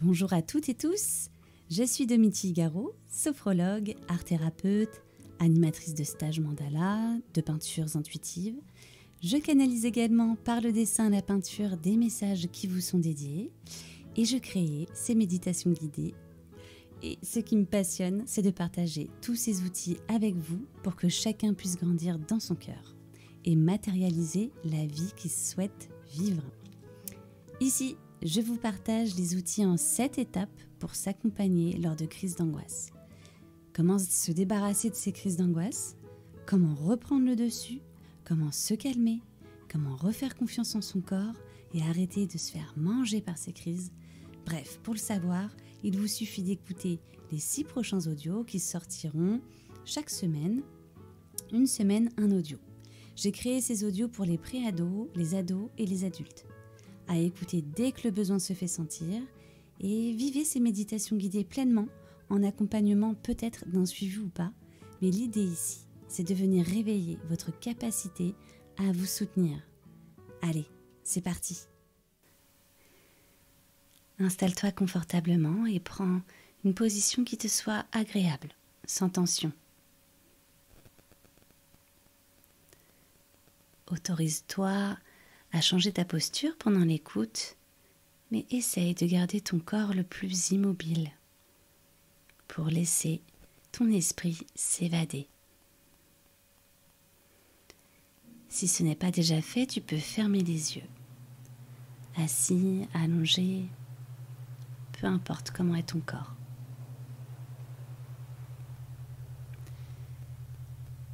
Bonjour à toutes et tous, je suis Domiti Higaro, sophrologue, art-thérapeute, animatrice de stages mandala, de peintures intuitives. Je canalise également par le dessin et la peinture des messages qui vous sont dédiés et je crée ces méditations guidées. Et ce qui me passionne, c'est de partager tous ces outils avec vous pour que chacun puisse grandir dans son cœur et matérialiser la vie qu'il souhaite vivre. Ici, je vous partage les outils en 7 étapes pour s'accompagner lors de crises d'angoisse. Comment se débarrasser de ces crises d'angoisse? Comment reprendre le dessus? Comment se calmer? Comment refaire confiance en son corps et arrêter de se faire manger par ces crises? Bref, pour le savoir, il vous suffit d'écouter les 6 prochains audios qui sortiront chaque semaine, une semaine un audio. J'ai créé ces audios pour les pré-ados, les ados et les adultes. À écouter dès que le besoin se fait sentir et vivez ces méditations guidées pleinement en accompagnement peut-être d'un suivi ou pas, mais l'idée ici, c'est de venir réveiller votre capacité à vous soutenir. Allez, c'est parti! Installe-toi confortablement et prends une position qui te soit agréable, sans tension. Autorise-toi à changer ta posture pendant l'écoute, mais essaye de garder ton corps le plus immobile pour laisser ton esprit s'évader. Si ce n'est pas déjà fait, tu peux fermer les yeux. Assis, allongé, peu importe comment est ton corps.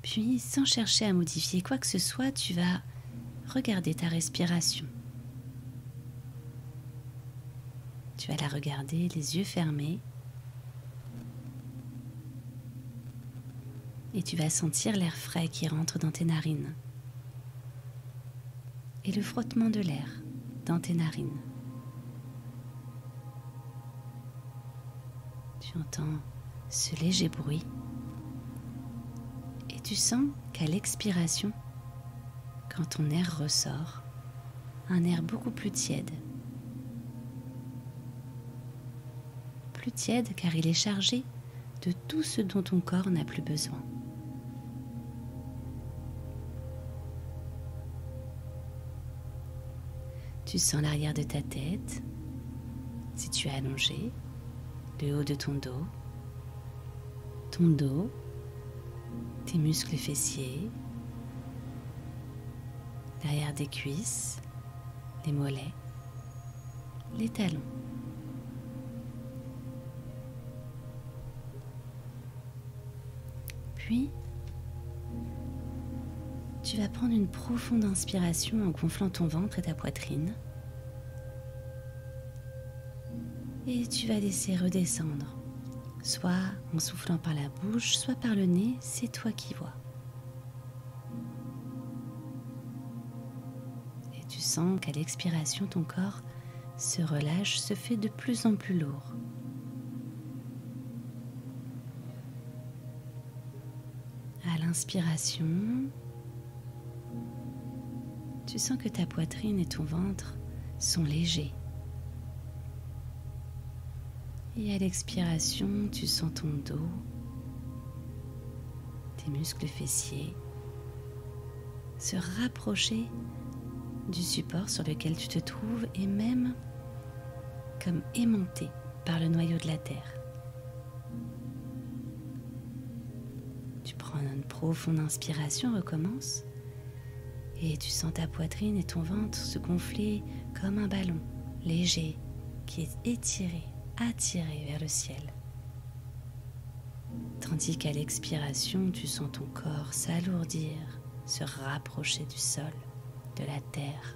Puis, sans chercher à modifier quoi que ce soit, tu vas regarder ta respiration. Tu vas la regarder les yeux fermés et tu vas sentir l'air frais qui rentre dans tes narines et le frottement de l'air dans tes narines. Tu entends ce léger bruit et tu sens qu'à l'expiration, quand ton air ressort, un air beaucoup plus tiède. Plus tiède car il est chargé de tout ce dont ton corps n'a plus besoin. Tu sens l'arrière de ta tête, si tu es allongé, le haut de ton dos, tes muscles fessiers, l'arrière des cuisses, les mollets, les talons. Puis, tu vas prendre une profonde inspiration en gonflant ton ventre et ta poitrine. Et tu vas laisser redescendre, soit en soufflant par la bouche, soit par le nez, c'est toi qui vois. Tu sens qu'à l'expiration, ton corps se relâche, se fait de plus en plus lourd. À l'inspiration, tu sens que ta poitrine et ton ventre sont légers. Et à l'expiration, tu sens ton dos, tes muscles fessiers se rapprocher du support sur lequel tu te trouves et même comme aimanté par le noyau de la terre. Tu prends une profonde inspiration, recommence et tu sens ta poitrine et ton ventre se gonfler comme un ballon léger qui est étiré, attiré vers le ciel. Tandis qu'à l'expiration, tu sens ton corps s'alourdir, se rapprocher du sol, de la terre.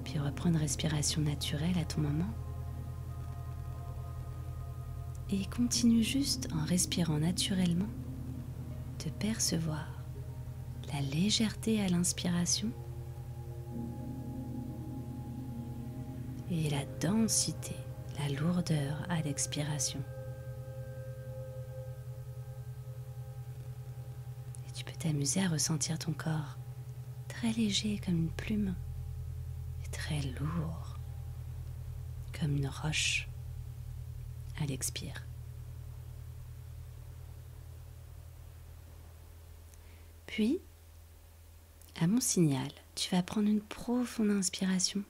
Puis reprends une respiration naturelle à ton moment. Et continue juste en respirant naturellement de percevoir la légèreté à l'inspiration et la densité, la lourdeur à l'expiration. Et tu peux t'amuser à ressentir ton corps très léger comme une plume et très lourd comme une roche à l'expire. Puis, à mon signal, tu vas prendre une profonde inspiration.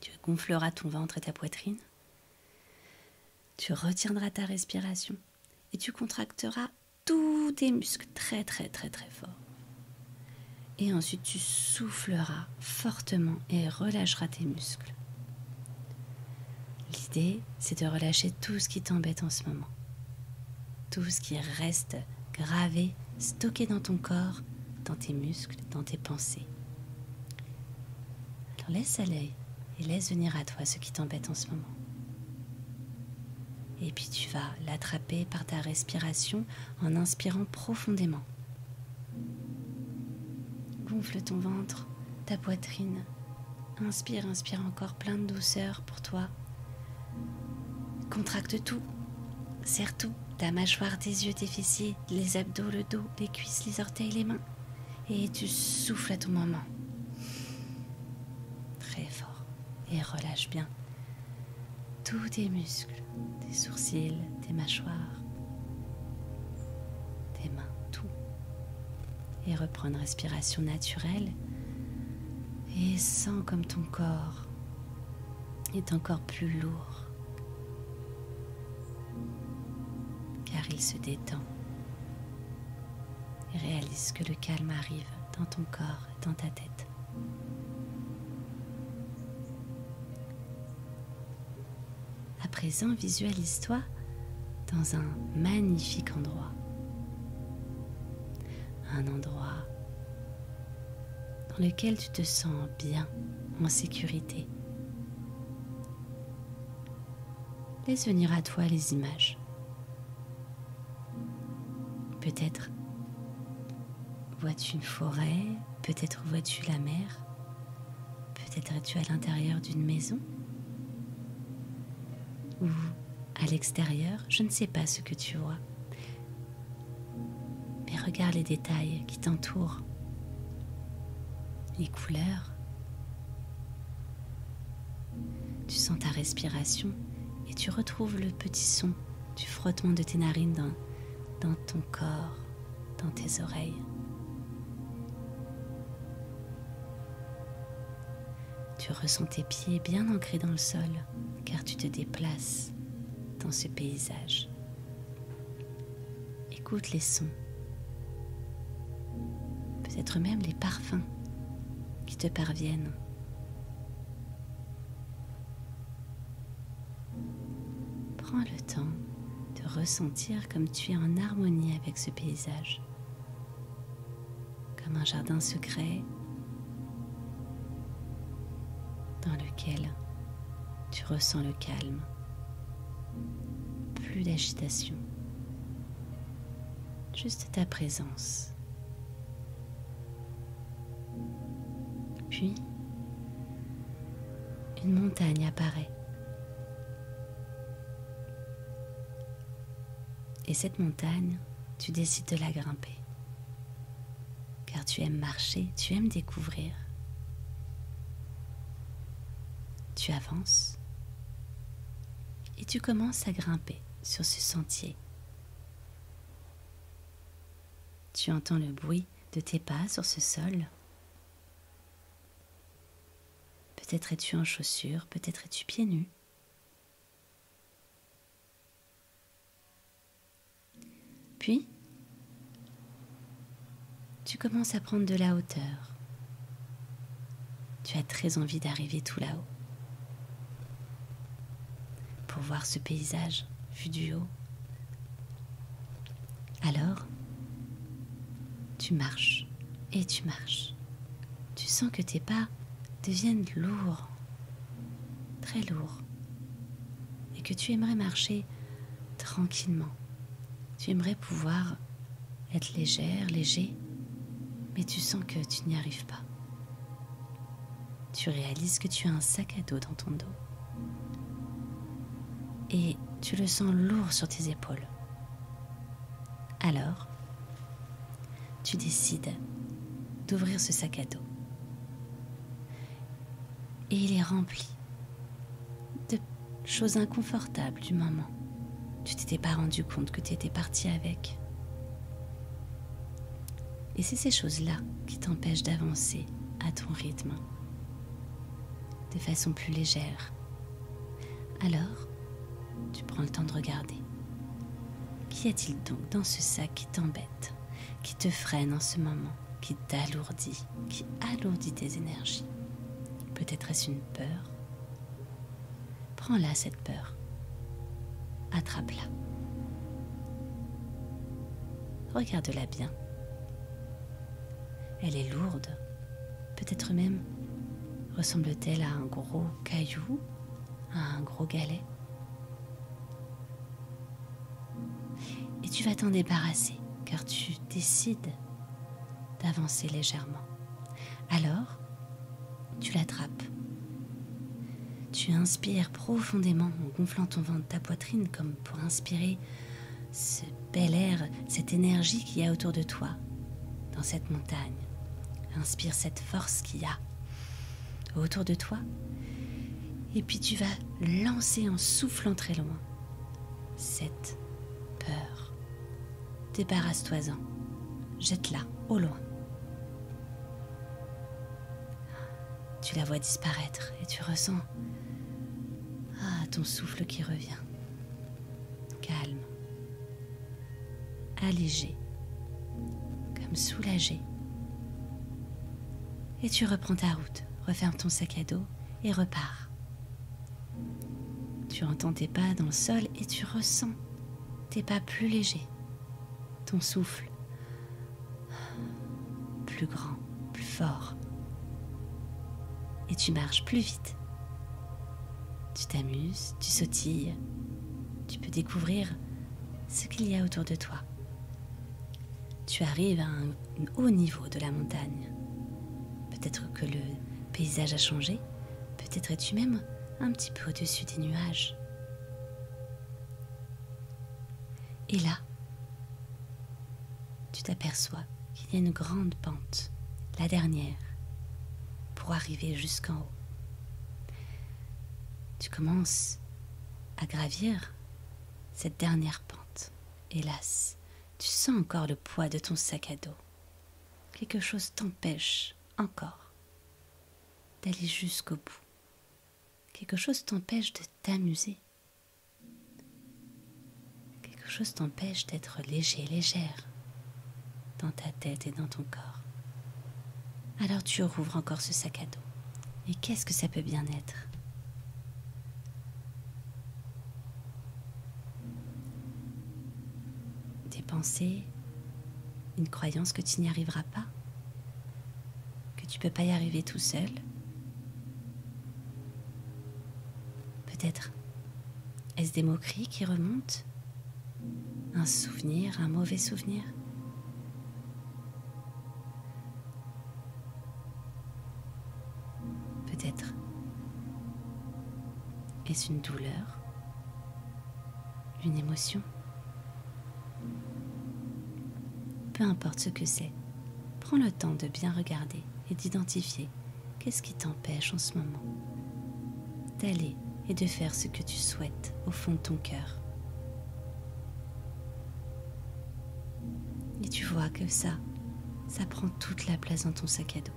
Tu gonfleras ton ventre et ta poitrine. Tu retiendras ta respiration et tu contracteras tous tes muscles très très très très fort. Et ensuite tu souffleras fortement et relâcheras tes muscles. L'idée, c'est de relâcher tout ce qui t'embête en ce moment. Tout ce qui reste gravé, stocké dans ton corps, dans tes muscles, dans tes pensées. Alors laisse aller et laisse venir à toi ce qui t'embête en ce moment. Et puis tu vas l'attraper par ta respiration en inspirant profondément. Gonfle ton ventre, ta poitrine. Inspire, inspire encore plein de douceur pour toi. Contracte tout, serre tout, ta mâchoire, tes yeux, tes fessiers, les abdos, le dos, les cuisses, les orteils, les mains. Et tu souffles à ton moment. Très fort. Et relâche bien tous tes muscles, tes sourcils, tes mâchoires, tes mains, tout. Et reprends une respiration naturelle et sens comme ton corps est encore plus lourd car il se détend et réalise que le calme arrive dans ton corps et dans ta tête. À présent, visualise-toi dans un magnifique endroit. Un endroit dans lequel tu te sens bien, en sécurité. Laisse venir à toi les images. Peut-être vois-tu une forêt, peut-être vois-tu la mer, peut-être es-tu à l'intérieur d'une maison ou à l'extérieur, je ne sais pas ce que tu vois. Mais regarde les détails qui t'entourent, les couleurs. Tu sens ta respiration et tu retrouves le petit son du frottement de tes narines dans ton corps, dans tes oreilles. Tu ressens tes pieds bien ancrés dans le sol, car tu te déplaces dans ce paysage. Écoute les sons, peut-être même les parfums qui te parviennent. Prends le temps de ressentir comme tu es en harmonie avec ce paysage, comme un jardin secret dans lequel tu ressens le calme, plus d'agitation, juste ta présence. Puis, une montagne apparaît. Et cette montagne, tu décides de la grimper, car tu aimes marcher, tu aimes découvrir. Tu avances et tu commences à grimper sur ce sentier. Tu entends le bruit de tes pas sur ce sol. Peut-être es-tu en chaussures, peut-être es-tu pieds nus. Puis, tu commences à prendre de la hauteur. Tu as très envie d'arriver tout là-haut pour voir ce paysage vu du haut. Alors, tu marches et tu marches. Tu sens que tes pas deviennent lourds, très lourds, et que tu aimerais marcher tranquillement. Tu aimerais pouvoir être légère, léger, mais tu sens que tu n'y arrives pas. Tu réalises que tu as un sac à dos dans ton dos. Et tu le sens lourd sur tes épaules. Alors, tu décides d'ouvrir ce sac à dos. Et il est rempli de choses inconfortables du moment. Tu t'étais pas rendu compte que tu étais parti avec. Et c'est ces choses-là qui t'empêchent d'avancer à ton rythme, de façon plus légère. Alors, tu prends le temps de regarder. Qu'y a-t-il donc dans ce sac qui t'embête, qui te freine en ce moment, qui t'alourdit, qui alourdit tes énergies? Peut-être est-ce une peur? Prends-la, cette peur. Attrape-la. Regarde-la bien. Elle est lourde. Peut-être même ressemble-t-elle à un gros caillou, à un gros galet. Et tu vas t'en débarrasser, car tu décides d'avancer légèrement. Alors, tu l'attrapes. Tu inspires profondément en gonflant ton ventre, ta poitrine, comme pour inspirer ce bel air, cette énergie qu'il y a autour de toi, dans cette montagne. Inspire cette force qu'il y a autour de toi. Et puis tu vas lancer en soufflant très loin cette peur. Débarrasse-toi-en. Jette-la au loin. Tu la vois disparaître et tu ressens ton souffle qui revient. Calme. Allégé. Comme soulagé. Et tu reprends ta route. Referme ton sac à dos et repars. Tu entends tes pas dans le sol et tu ressens tes pas plus légers. Ton souffle plus grand, plus fort. Et tu marches plus vite. Tu t'amuses, tu sautilles. Tu peux découvrir ce qu'il y a autour de toi. Tu arrives à un haut niveau de la montagne. Peut-être que le paysage a changé. Peut-être es-tu même un petit peu au-dessus des nuages. Et là, tu t'aperçois qu'il y a une grande pente, la dernière, pour arriver jusqu'en haut. Tu commences à gravir cette dernière pente. Hélas, tu sens encore le poids de ton sac à dos. Quelque chose t'empêche encore d'aller jusqu'au bout. Quelque chose t'empêche de t'amuser. Quelque chose t'empêche d'être léger, légère dans ta tête et dans ton corps. Alors tu rouvres encore ce sac à dos. Et qu'est-ce que ça peut bien être? Des pensées, une croyance que tu n'y arriveras pas, que tu ne peux pas y arriver tout seul. Peut-être est-ce des moqueries qui remontent? Un souvenir, un mauvais souvenir? Peut-être est-ce une douleur? Une émotion? Peu importe ce que c'est, prends le temps de bien regarder et d'identifier qu'est-ce qui t'empêche en ce moment d'aller et de faire ce que tu souhaites au fond de ton cœur. Et tu vois que ça prend toute la place dans ton sac à dos.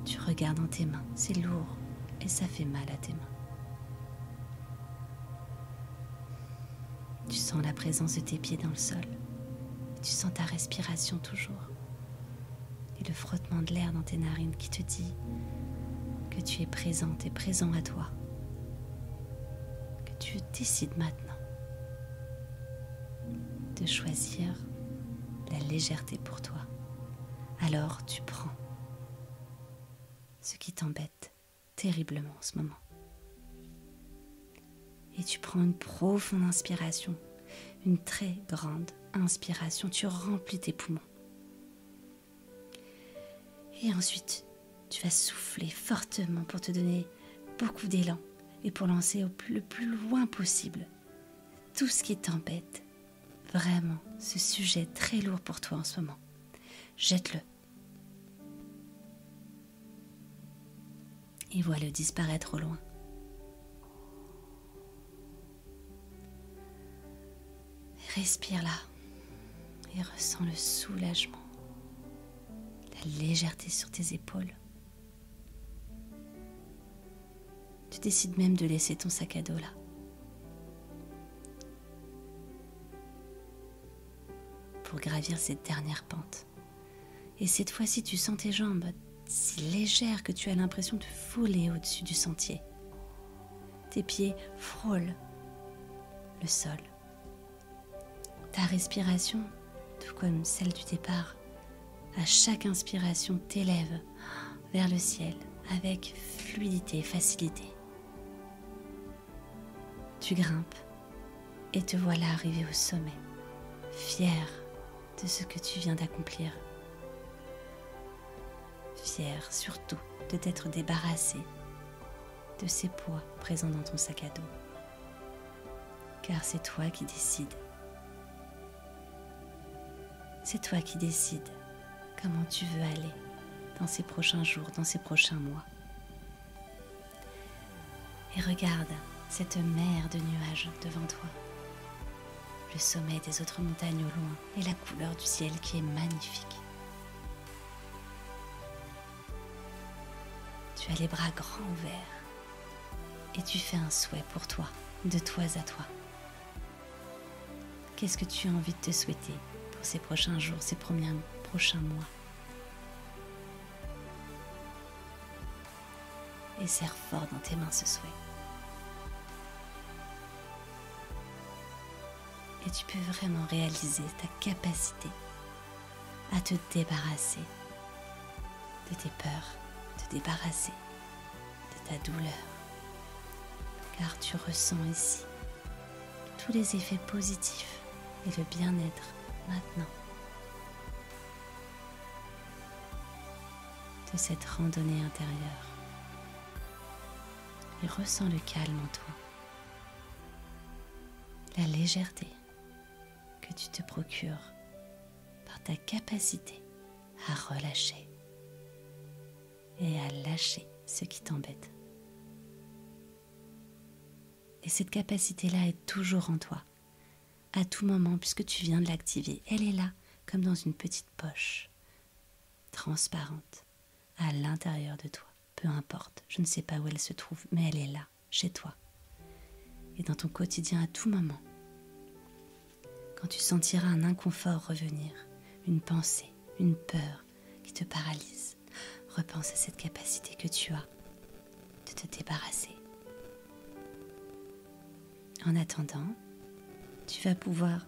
Tu regardes dans tes mains, c'est lourd et ça fait mal à tes mains. Tu sens la présence de tes pieds dans le sol. Tu sens ta respiration toujours. Et le frottement de l'air dans tes narines qui te dit que tu es présente et présent à toi. Que tu décides maintenant de choisir la légèreté pour toi. Alors tu prends ce qui t'embête terriblement en ce moment. Et tu prends une profonde inspiration, une très grande inspiration. Tu remplis tes poumons. Et ensuite, tu vas souffler fortement pour te donner beaucoup d'élan et pour lancer le plus loin possible tout ce qui t'embête. Vraiment, ce sujet très lourd pour toi en ce moment. Jette-le. et vois-le disparaître au loin. Respire là et ressens le soulagement, la légèreté sur tes épaules. Tu décides même de laisser ton sac à dos là. Pour gravir cette dernière pente. Et cette fois-ci, tu sens tes jambes si légères que tu as l'impression de voler au-dessus du sentier. Tes pieds frôlent le sol. Ta respiration, tout comme celle du départ, à chaque inspiration t'élève vers le ciel avec fluidité et facilité. Tu grimpes et te voilà arrivé au sommet, fier de ce que tu viens d'accomplir. Fier surtout de t'être débarrassé de ces poids présents dans ton sac à dos. Car c'est toi qui décides. C'est toi qui décides comment tu veux aller dans ces prochains jours, dans ces prochains mois. Et regarde cette mer de nuages devant toi, le sommet des autres montagnes au loin et la couleur du ciel qui est magnifique. Tu as les bras grands ouverts et tu fais un souhait pour toi, de toi à toi. Qu'est-ce que tu as envie de te souhaiter pour ces prochains jours, ces prochains mois? Et serre fort dans tes mains ce souhait. Et tu peux vraiment réaliser ta capacité à te débarrasser de tes peurs, te débarrasser de ta douleur. Car tu ressens ici tous les effets positifs et le bien-être maintenant de cette randonnée intérieure. Et ressens le calme en toi, la légèreté que tu te procures par ta capacité à relâcher et à lâcher ce qui t'embête. Et cette capacité-là est toujours en toi, à tout moment, puisque tu viens de l'activer. Elle est là, comme dans une petite poche, transparente, à l'intérieur de toi. Peu importe, je ne sais pas où elle se trouve, mais elle est là, chez toi. Et dans ton quotidien, à tout moment, quand tu sentiras un inconfort revenir, une pensée, une peur qui te paralyse, repense à cette capacité que tu as de te débarrasser. En attendant, tu vas pouvoir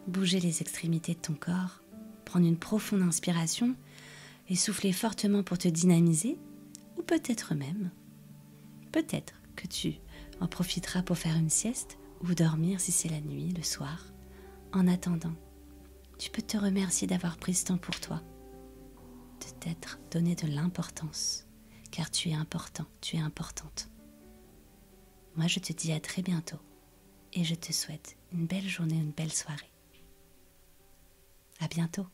bouger les extrémités de ton corps, prendre une profonde inspiration et souffler fortement pour te dynamiser, ou peut-être que tu en profiteras pour faire une sieste ou dormir si c'est la nuit, le soir. En attendant, tu peux te remercier d'avoir pris ce temps pour toi, de t'être donné de l'importance, car tu es important, tu es importante. Moi, je te dis à très bientôt et je te souhaite une belle journée, une belle soirée. À bientôt.